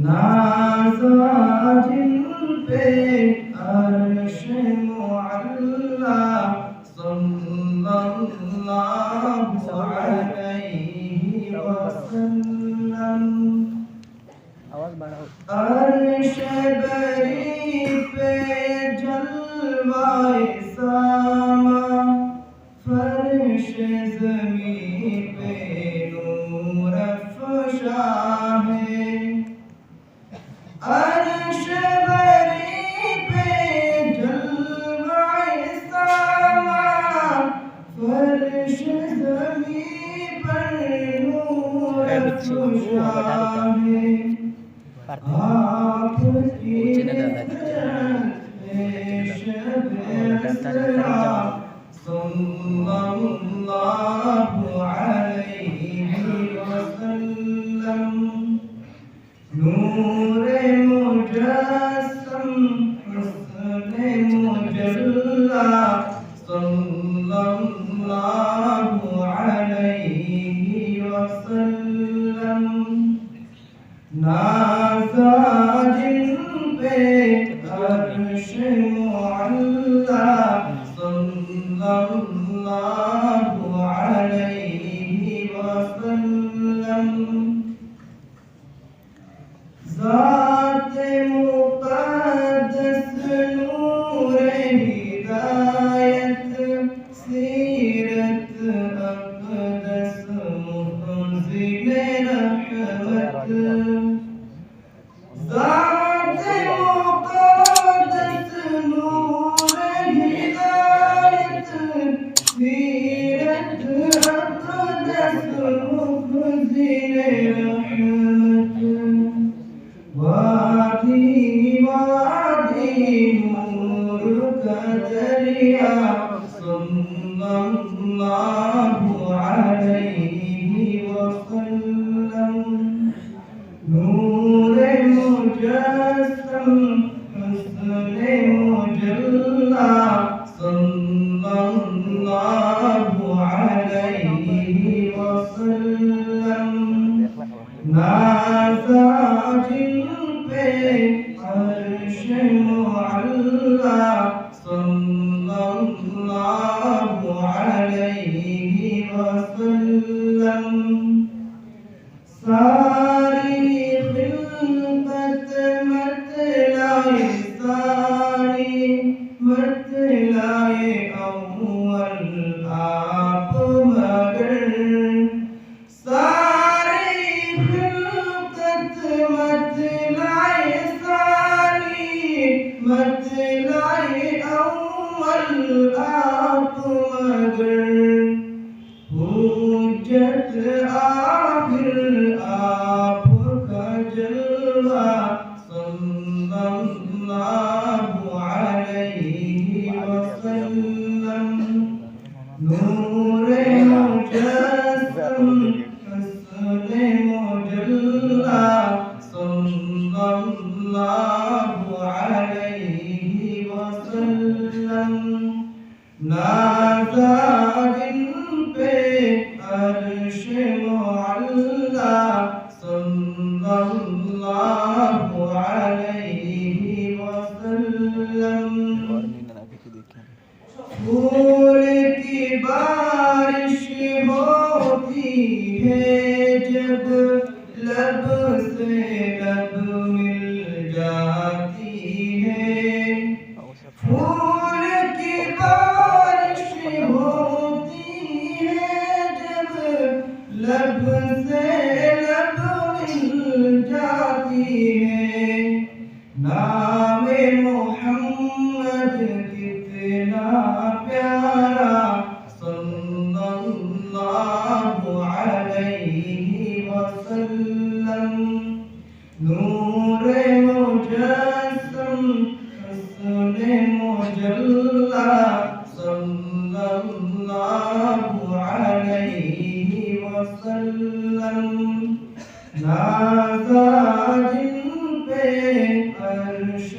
نازا جن پہ عرش معلا صلی اللہ علیہ وسلم عرش بری پہ جلوہ ساما فرش زمین پہ نور افشا ہے عرش بری پہ جلوہ ساما فرش زمین پر نور افشا ہے آپ کی شب اسرا صلی اللہ علیہ وسلم نور مجسم حسن مجلا صلی اللہ علیہ وسلم نازا جن پہ عرش معلا صلی اللہ علیہ وسلم ذات مقدس نور ہدایت سیرت اقدس منزل رحمت ذات مقدس نور ہدایت سیرت اقدس منزل رحمت وادی وادی نور کا دریا صلی اللہ علیہ وسلم نور مجسم حسن مجلا صلی اللہ علیہ وسلم نازا جن پہ عرش معلا صلی اللہ علیہ وسلم ساری خلقت مطلع ثانی مطلع اول آپ مگر ساری خلقت مطلع ثانی مطلع اول آپ مگر حجت آخر آپ کا جلوہ صلی اللہ علیہ وسلم نور مجسم حسن مجلا صلی اللہ علیہ وسلم نازا جن پہ عرش معلا صلی اللہ علیہ وسلم پھول کی بارش ہوتی ہے جب لب سے لب مل جاتی ہے پھول کی بارش ہوتی ہے جب لب سے لب مل جاتی ہے نام محمد کتنا پیارا صلی اللہ علیہ وسلم نور مجسم حسن مجلا صلی اللہ علیہ وسلم نازا جن پہ عرش